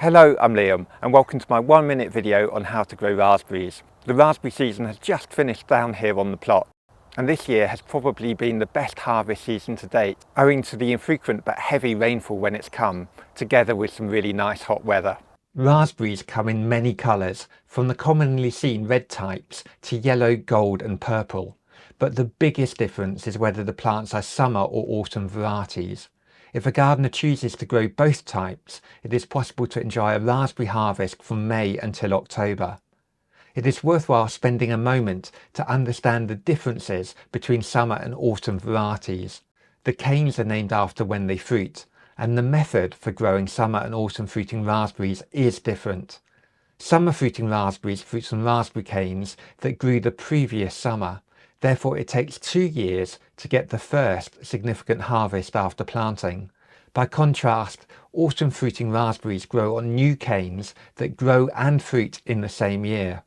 Hello, I'm Liam and welcome to my 1-minute video on how to grow raspberries. The raspberry season has just finished down here on the plot, and this year has probably been the best harvest season to date, owing to the infrequent but heavy rainfall when it's come, together with some really nice hot weather. Raspberries come in many colours, from the commonly seen red types to yellow, gold and purple. But the biggest difference is whether the plants are summer or autumn varieties. If a gardener chooses to grow both types, it is possible to enjoy a raspberry harvest from May until October. It is worthwhile spending a moment to understand the differences between summer and autumn varieties. The canes are named after when they fruit, and the method for growing summer and autumn fruiting raspberries is different. Summer fruiting raspberries fruit from raspberry canes that grew the previous summer. Therefore, it takes 2 years to get the first significant harvest after planting. By contrast, autumn fruiting raspberries grow on new canes that grow and fruit in the same year.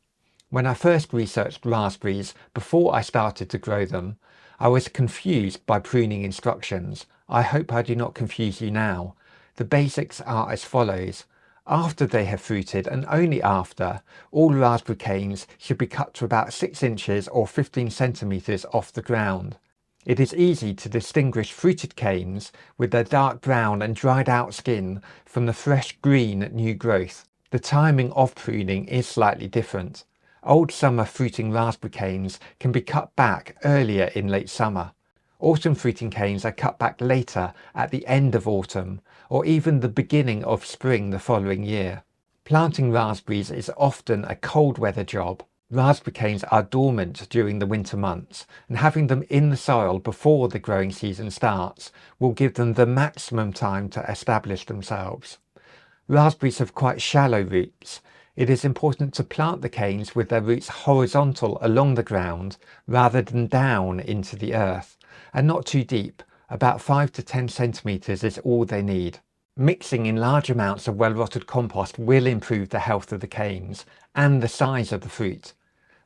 When I first researched raspberries before I started to grow them, I was confused by pruning instructions. I hope I do not confuse you now. The basics are as follows. After they have fruited, and only after, all raspberry canes should be cut to about 6 inches or 15 centimetres off the ground. It is easy to distinguish fruited canes with their dark brown and dried out skin from the fresh green new growth. The timing of pruning is slightly different. Old summer fruiting raspberry canes can be cut back earlier in late summer. Autumn fruiting canes are cut back later at the end of autumn or even the beginning of spring the following year. Planting raspberries is often a cold weather job. Raspberry canes are dormant during the winter months, and having them in the soil before the growing season starts will give them the maximum time to establish themselves. Raspberries have quite shallow roots. It is important to plant the canes with their roots horizontal along the ground rather than down into the earth, and not too deep. About 5 to 10 centimetres is all they need. Mixing in large amounts of well-rotted compost will improve the health of the canes and the size of the fruit.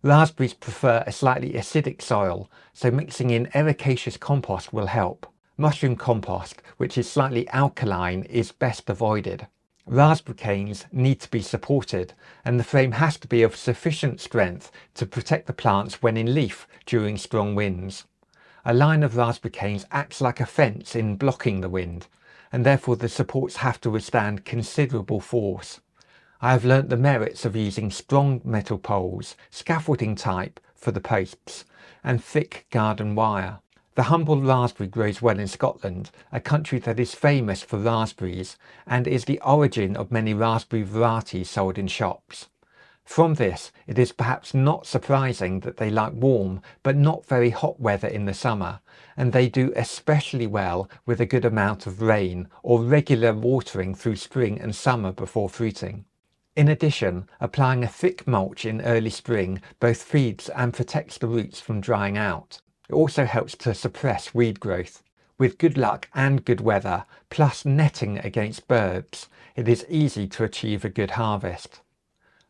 Raspberries prefer a slightly acidic soil, so mixing in ericaceous compost will help. Mushroom compost, which is slightly alkaline, is best avoided. Raspberry canes need to be supported, and the frame has to be of sufficient strength to protect the plants when in leaf during strong winds. A line of raspberry canes acts like a fence in blocking the wind, and therefore the supports have to withstand considerable force. I have learnt the merits of using strong metal poles, scaffolding type for the posts, and thick garden wire. The humble raspberry grows well in Scotland, a country that is famous for raspberries and is the origin of many raspberry varieties sold in shops. From this, it is perhaps not surprising that they like warm but not very hot weather in the summer, and they do especially well with a good amount of rain or regular watering through spring and summer before fruiting. In addition, applying a thick mulch in early spring both feeds and protects the roots from drying out. It also helps to suppress weed growth. With good luck and good weather, plus netting against birds, it is easy to achieve a good harvest.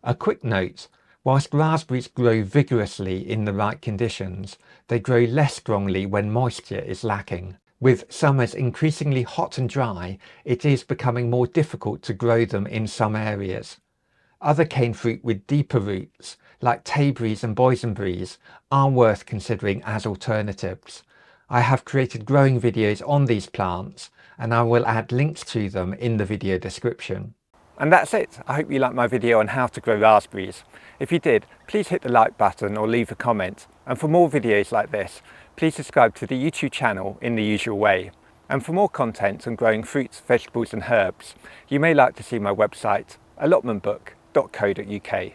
A quick note, whilst raspberries grow vigorously in the right conditions, they grow less strongly when moisture is lacking. With summers increasingly hot and dry, it is becoming more difficult to grow them in some areas. Other cane fruit with deeper roots, like tayberries and boysenberries, are worth considering as alternatives. I have created growing videos on these plants, and I will add links to them in the video description. And that's it. I hope you liked my video on how to grow raspberries. If you did, please hit the like button or leave a comment. And for more videos like this, please subscribe to the YouTube channel in the usual way. And for more content on growing fruits, vegetables and herbs, you may like to see my website, allotmentbook.co.uk.